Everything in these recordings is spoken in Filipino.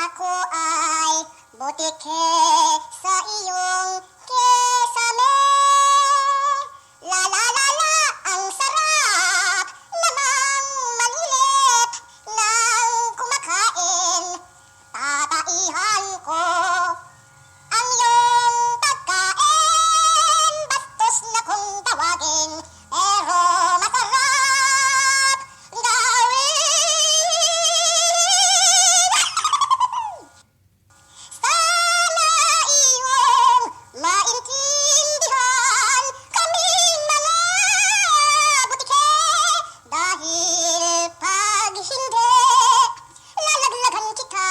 Ako ay butike sa iyong kesame. La la la la, ang sarap namang malilit nang kumakain. Tataihan ko ang iyong pagkain. Bastos na kung tawagin, pero masarap gawin. Sana iyong maintindihan kaming mga butike. Dahil pag hindi, lalaglagan kita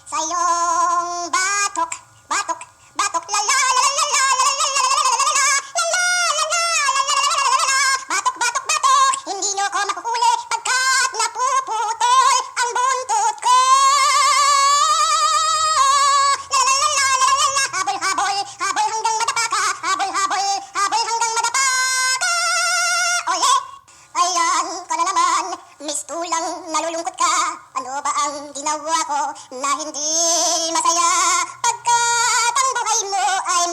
sa iyong batok, batok, batok, la la la la la la la la la batok, batok, batok. Hindi niyo ko makuhuli pagkat napuputol ang buntot ko. La la la la la la la, habol, habol, habol hanggang madapa ka. Habol, habol, habol hanggang madapa ka. Oye, ayan ka na naman, mistulang nalulungkot ka. Ano ba ang ginawa ko na hindi masaya? Pagkat ang buhay mo ay